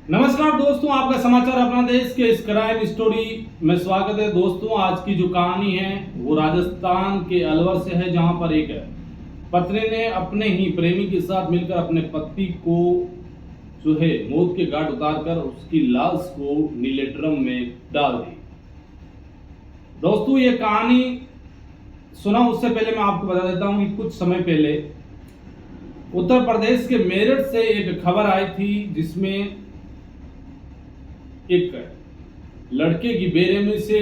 नमस्कार दोस्तों, आपका समाचार अपना देश के इस क्राइम स्टोरी में स्वागत है। दोस्तों, आज की जो कहानी है वो राजस्थान के अलवर से है, जहां पर एक पत्नी ने अपने ही प्रेमी के साथ मिलकर अपने पति को जो है मौत के घाट उतारकर उसकी लाश को नीले ड्रम में डाल दी। दोस्तों, ये कहानी सुना उससे पहले मैं आपको बता देता हूं कि कुछ समय पहले उत्तर प्रदेश के मेरठ से एक खबर आई थी, जिसमें एक लड़के की बेरहमी से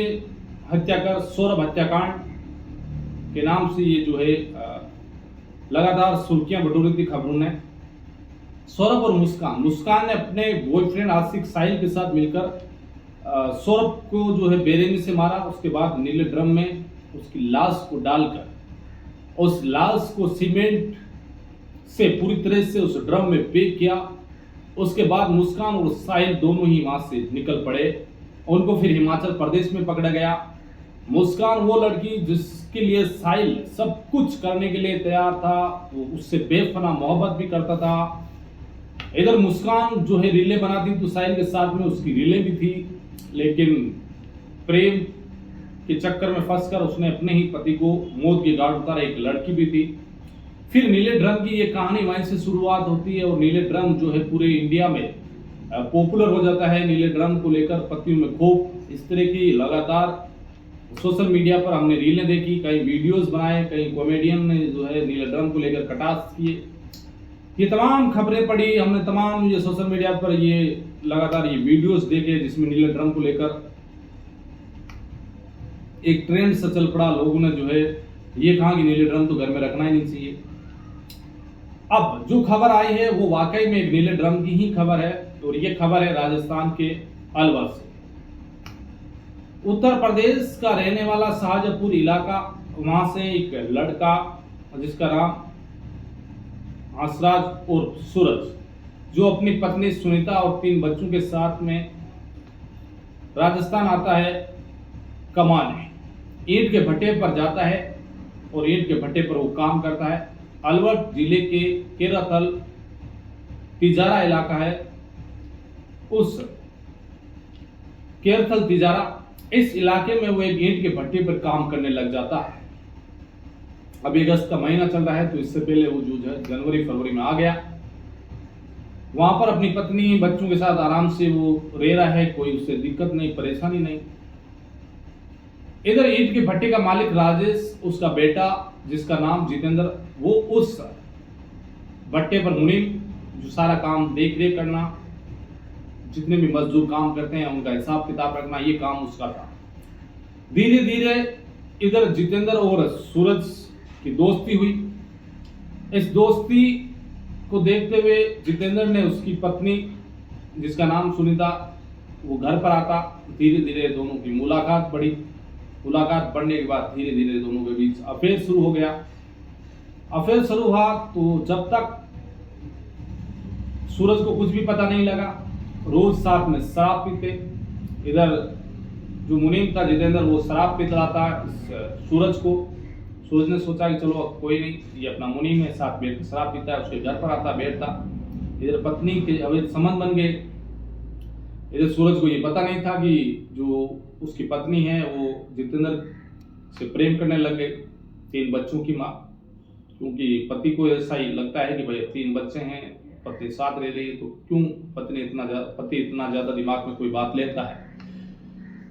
हत्या कर सौरभ हत्याकांड के नाम से ये जो है लगातार सुर्खियां बटोरी थी खबरों ने। सौरभ और मुस्कान ने अपने बॉयफ्रेंड आशिक साहिल के साथ मिलकर सौरभ को जो है बेरहमी से मारा। उसके बाद नीले ड्रम में उसकी लाश को डालकर उस लाश को सीमेंट से पूरी तरह से उस ड्रम में पैक किया। उसके बाद मुस्कान और साहिल दोनों ही वहां से निकल पड़े। उनको फिर हिमाचल प्रदेश में पकड़ा गया। मुस्कान वो लड़की जिसके लिए साहिल सब कुछ करने के लिए तैयार था, वो उससे बेपनाह मोहब्बत भी करता था। इधर मुस्कान जो है रीले बनाती तो साहिल के साथ में उसकी रीले भी थी, लेकिन प्रेम के चक्कर में फंसकर उसने अपने ही पति को मौत के घाट उतारा। एक लड़की भी थी। फिर नीले ड्रम की ये कहानी वहीं से शुरुआत होती है और नीले ड्रम जो है पूरे इंडिया में पॉपुलर हो जाता है। नीले ड्रम को लेकर पतियों में खूब इस तरह की लगातार सोशल मीडिया पर हमने रीलें देखी, कई वीडियोस बनाए, कई कॉमेडियन ने जो है नीले ड्रम को लेकर कटाक्ष किए। ये तमाम खबरें पढ़ी हमने, तमाम ये सोशल मीडिया पर ये लगातार ये वीडियोस देखे, जिसमें नीले ड्रम को लेकर एक ट्रेंड सा चल पड़ा। लोगों ने जो है ये कहा कि नीले ड्रम तो घर में रखना ही नहीं चाहिए। अब जो खबर आई है वो वाकई में एक नीले ड्रम की ही खबर है, और ये खबर है राजस्थान के अलवर से। उत्तर प्रदेश का रहने वाला शाहजहांपुर इलाका, वहां से एक लड़का जिसका नाम हंसराज और सूरज, जो अपनी पत्नी सुनीता और 3 बच्चों के साथ में राजस्थान आता है कमाने। ईंट के भट्टे पर जाता है और ईंट के भट्टे पर वो काम करता है। अलवर जिले के केराथल तिजारा इलाका है, उस केरथल तिजारा इस इलाके में वो एक ईंट के भट्टे पर काम करने लग जाता है। अभी अगस्त का महीना चल रहा है, तो इससे पहले वो जो है जनवरी फरवरी में आ गया। वहां पर अपनी पत्नी बच्चों के साथ आराम से वो रह रहा है, कोई उससे दिक्कत नहीं, परेशानी नहीं। इधर ईंट के भट्टे का मालिक राजेश, उसका बेटा जिसका नाम जितेंद्र, वो उस भट्टे पर मुनीम, जो सारा काम देख रेख करना, जितने भी मजदूर काम करते हैं उनका हिसाब किताब रखना, ये काम उसका था। धीरे धीरे इधर जितेंद्र और सूरज की दोस्ती हुई। इस दोस्ती को देखते हुए जितेंद्र ने उसकी पत्नी जिसका नाम सुनीता, वो घर पर आता। धीरे धीरे दोनों की मुलाकात बढ़ी। मुलाकात बढ़ने के बाद धीरे धीरे दोनों के बीच अफेयर शुरू हो गया। अफेयर शुरू हुआ तो जब तक सूरज को कुछ भी पता नहीं लगा, रोज साथ में शराब पीते। इधर जो मुनीम था जितेंद्र, वो शराब पीता था सूरज को। सूरज ने सोचा कि चलो कोई नहीं, ये अपना मुनीम है, साथ बैठ शराब पीता है, उसके घर पर आता बैठता। इधर पत्नी के अवैध संबंध बन गए। इधर सूरज को ये पता नहीं था कि जो उसकी पत्नी है वो जितेंद्र से प्रेम करने लग गए, 3 बच्चों की माँ। क्योंकि पति को ऐसा ही लगता है कि भाई 3 बच्चे हैं, पत्नी साथ रह रही है, तो क्यों पति इतना ज्यादा दिमाग में कोई बात लेता है।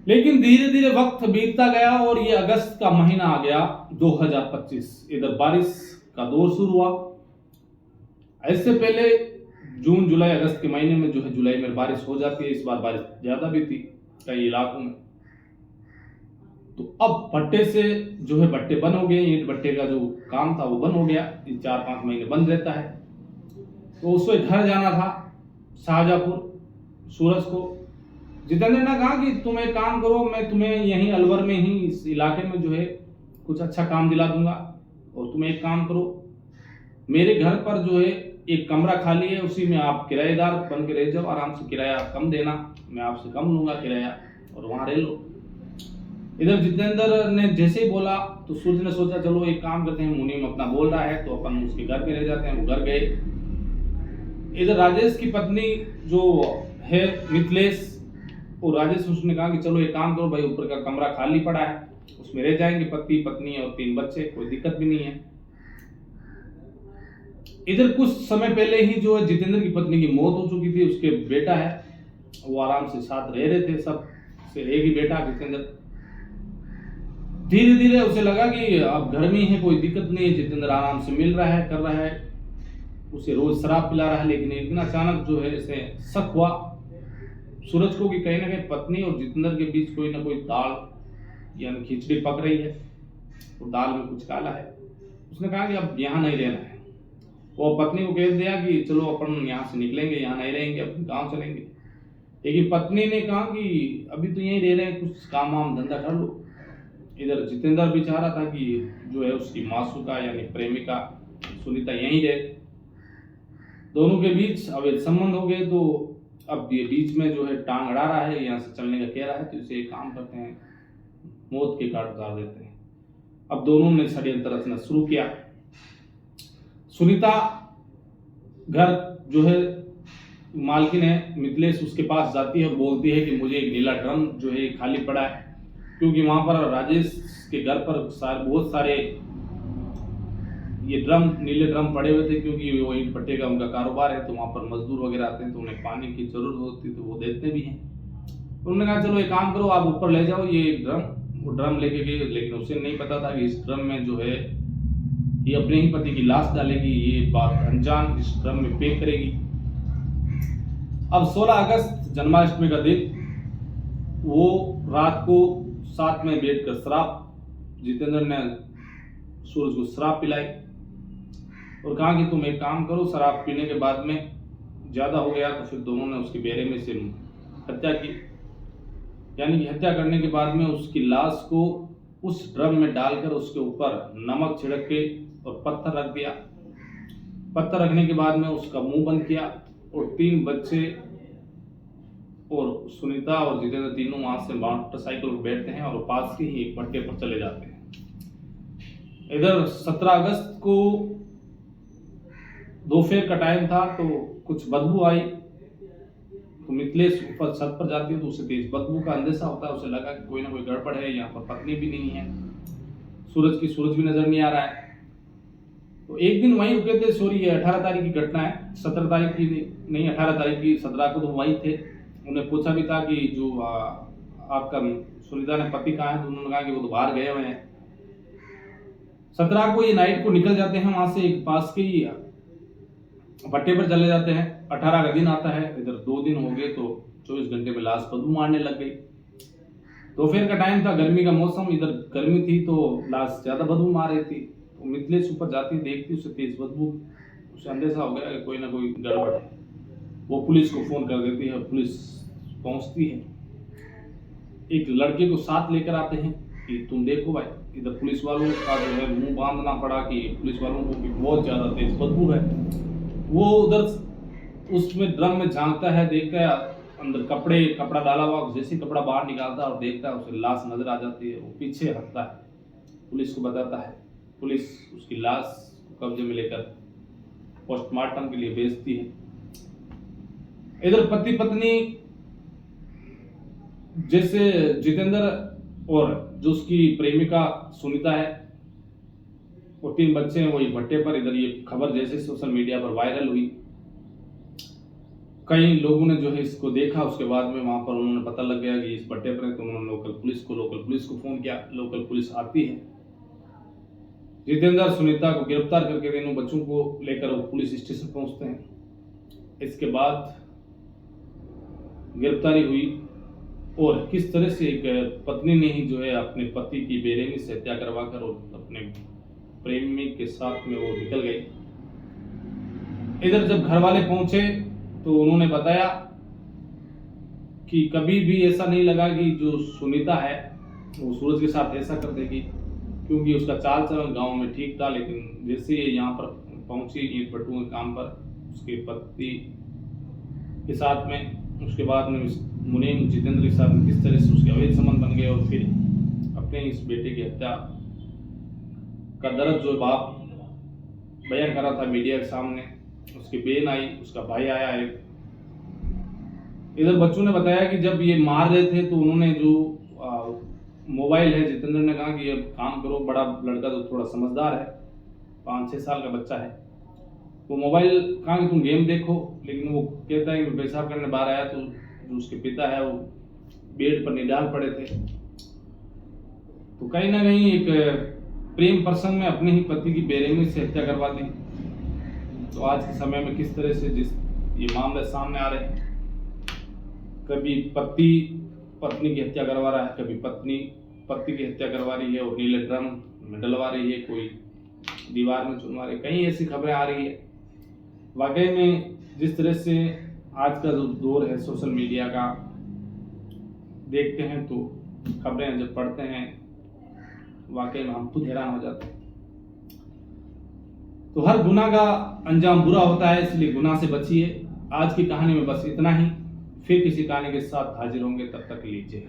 लेकिन धीरे धीरे वक्त बीतता गया और ये अगस्त का महीना आ गया 2025। इधर बारिश का दौर शुरू हुआ। इससे पहले जून जुलाई अगस्त के महीने में जो है जुलाई में बारिश हो जाती है। इस बार बारिश ज्यादा भी थी कई इलाकों में। तो अब भट्टे से जो है भट्टे बंद हो गए। ईंट भट्टे का जो काम था वो बंद हो गया। 4-5 महीने बंद रहता है। तो उसको घर जाना था शाहजहांपुर सूरज को। जितेंद्र ने कहा कि तुम एक काम करो, मैं तुम्हें यहीं अलवर में ही इस इलाके में जो है कुछ अच्छा काम दिला दूंगा, और तुम एक काम करो, मेरे घर पर जो है एक कमरा खाली है, उसी में आप किराएदार बन के रह जाओ, आराम से किराया कम देना, मैं आपसे कम लूंगा किराया, और वहां रह लो। इधर जितेंद्र ने जैसे ही बोला तो सूरज ने सोचा चलो एक काम करते हैं, मुनीम अपना बोल रहा है तो अपन उसके घर पे रह जाते हैं। वो घर गए। इधर राजेश की पत्नी जो है मिथिलेश और राजेश, उसने कहा कि चलो एक काम करो भाई, ऊपर का कमरा खाली पड़ा है, उसमें रह जाएंगे, पति पत्नी और 3 बच्चे, कोई दिक्कत भी नहीं है। इधर कुछ समय पहले ही जो है जितेंद्र की पत्नी की मौत हो चुकी थी, उसके बेटा है, वो आराम से साथ रह रहे थे, सब से एक ही बेटा जितेंद्र। धीरे धीरे उसे लगा कि अब गर्मी है, कोई दिक्कत नहीं है, जितेंद्र आराम से मिल रहा है, कर रहा है, उसे रोज शराब पिला रहा है। लेकिन एक दिन अचानक जो है इसे शक हुआ सूरज को कि कहीं ना कहीं पत्नी और जितेंद्र के बीच कोई ना कोई दाल यानी खिचड़ी पक रही है और दाल में कुछ काला है। उसने कहा कि अब यहाँ नहीं रहना है। वो पत्नी को कह दिया कि चलो अपन यहाँ से निकलेंगे, यहाँ नहीं रहेंगे, अपन गाँव चलेंगे। लेकिन पत्नी ने कहा कि अभी तो यहीं रह रहे हैं, कुछ काम वाम धंधा कर लो। इधर जितेंद्र भी चाह रहा था कि जो है उसकी मासूका यानी प्रेमिका सुनीता यहीं रहे। दोनों के बीच अवैध संबंध हो गए, तो अब ये बीच में जो है टांग अड़ा रहा है, यहाँ से चलने का कह रहा है, तो इसे एक काम करते हैं, मौत के घाट उतार देते हैं। अब दोनों ने षड्यंत्र रचना शुरू किया। सुनीता घर जो है मालकिन है मिथिलेश, उसके पास जाती है और बोलती है कि मुझे एक नीला ड्रम जो है खाली पड़ा है, क्योंकि वहां पर राजेश के घर पर बहुत सारे ये नीले ड्रम पड़े हुए थे, क्योंकि वो ईंट भट्टे का उनका कारोबार है, तो वहां पर मजदूर वगैरह आते हैं, तो उन्हें पानी की जरूरत होती है, तो वो देते भी हैं। तो उन्होंने कहा चलो एक काम करो, आप ऊपर ले जाओ ये ड्रम। वो ड्रम लेके गए, लेकिन उसे नहीं पता था कि इस ड्रम में जो है ये अपने ही पति की लाश डालेगी, ये बात अनजान इस ड्रम में पैक करेगी। अब 16 अगस्त जन्माष्टमी का दिन, वो रात को साथ में बैठकर शराब, जितेंद्र ने सूरज को शराब पिलाई और कहा कि तुम एक काम करो, शराब पीने के बाद में ज्यादा हो गया तो फिर दोनों ने उसके बेरे में से हत्या की। यानी कि हत्या करने के बाद में उसकी लाश को उस ड्रम में डालकर उसके ऊपर नमक छिड़क के और पत्थर रख दिया। पत्थर रखने के बाद में उसका मुंह बंद किया और 3 बच्चे और सुनीता और जितेंद्र तीनों वहां से मोटरसाइकिल पर बैठते हैं और पास के ही एक भट्टे पर चले जाते हैं। इधर 17 अगस्त को दोपहर का टाइम था, तो कुछ बदबू आई, तो मिथिलेश ऊपर छत पर जाती है, तो उसे तेज बदबू का अंदेशा होता है। उसे लगा कि कोई ना कोई गड़बड़ है, यहाँ पर पत्नी भी नहीं है, सूरज भी नजर नहीं आ रहा है। तो एक दिन वहीं रुके थे, सॉरी ये 18 तारीख की घटना है, 17 तारीख की नहीं, 18 तारीख की, 17 को तो वहीं थे। उन्हें पूछा भी था कि जो आपका सुनीता ने पति कहाँ है, तो उन्होंने कहा कि वो तो बाहर गए हुए हैं। 17 को ये नाइट को निकल जाते हैं वहां से, एक पास के ही भट्टे पर चले जाते हैं। 18 का दिन आता है, इधर 2 दिन हो गए, तो 24 घंटे में लाश बदबू मारने लग गई। दोपहर का टाइम था, गर्मी का मौसम, इधर गर्मी थी तो लाश ज्यादा बदबू मार रही थी। तो मिथिलेश ऊपर जाती देखती, उसे तेज बदबू, उसे अंदेशा हो गया कि कोई ना कोई गड़बड़ है। वो पुलिस को फोन कर देती है, पुलिस पहुंचती है, एक लड़के को साथ लेकर आते हैं कि तुम देखो भाई। इधर पुलिस वालों का जो है मुंह बांधना पड़ा कि पुलिस वालों को भी बहुत ज्यादा तेज बदबू है। वो उधर उसमें ड्रम में झांकता है, देखता है अंदर कपड़ा डाला हुआ, जैसे कपड़ा बाहर निकालता है और देखता है उसे लाश नजर आ जाती है। वो पीछे हटता है, पुलिस को बताता है, पुलिस उसकी लाश को कब्जे में लेकर पोस्टमार्टम के लिए भेजती है। इधर पति पत्नी जैसे जितेंद्र और जो उसकी प्रेमिका सुनीता है और 3 बच्चे हैं, वही भट्टे पर। इधर ये खबर जैसे सोशल मीडिया पर वायरल हुई, कई लोगों ने जो है इसको देखा। उसके बाद में वहां पर उन्होंने पता लग गया कि इस भट्टे पर है, तो उन्होंने लोकल पुलिस को फोन किया। लोकल पुलिस आती है, जितेंद्र सुनीता को गिरफ्तार करके तीनों बच्चों को लेकर वो पुलिस स्टेशन पहुंचते हैं। इसके बाद गिरफ्तारी हुई और किस तरह से एक पत्नी ने ही जो है अपने पति की बेरहमी से हत्या करवाकर और अपने प्रेमी के साथ में वो निकल गई। इधर जब घर वाले पहुंचे तो उन्होंने बताया कि कभी भी ऐसा नहीं लगा कि जो सुनीता है वो सूरज के साथ ऐसा कर देगी, क्योंकि उसका चाल चलन गांव में ठीक था। लेकिन जैसे ये यहाँ पर पहुंची ईंट भट्टों के काम पर उसके पति के साथ में, उसके बाद में मुनीम जितेंद्र के साथ किस तरह से उसके अवैध संबंध बन गए और फिर अपने इस बेटे की हत्या का दर्द जो बाप बयान करा था मीडिया के सामने, उसकी बहन आई, उसका भाई आया एक, इधर बच्चों ने बताया कि जब ये मार रहे थे तो उन्होंने जो मोबाइल है, जितेंद्र ने कहा कि ये काम करो, बड़ा लड़का तो थोड़ा समझदार है, 5-6 साल का बच्चा है, वो मोबाइल कहा कि तुम गेम देखो, लेकिन वो कहता है कि पेशाब करने बाहर आया तो जो उसके पिता है वो बेड पर निडाल पड़े थे। तो कहीं ना कहीं एक प्रेम प्रसंग में अपने ही पति की बेरहमी से हत्या करवा दी। तो आज के समय में किस तरह से ये मामले सामने आ रहे हैं, कभी पति पत्नी की हत्या करवा रहा है, कभी पत्नी पति की हत्या करवा रही है और नीले ड्रम में डलवा रही है, कोई दीवार में चुनवा रही है, कई ऐसी खबरें आ रही है। वाकई में जिस तरह से आज का जो दौर है सोशल मीडिया का, देखते हैं तो खबरें जब पढ़ते हैं वाकई में हम खुद हैरान हो जाते हैं। तो हर गुनाह का अंजाम बुरा होता है, इसलिए गुनाह से बचिए। आज की कहानी में बस इतना ही, फिर किसी कहानी के साथ हाजिर होंगे, तब तक लीजिए।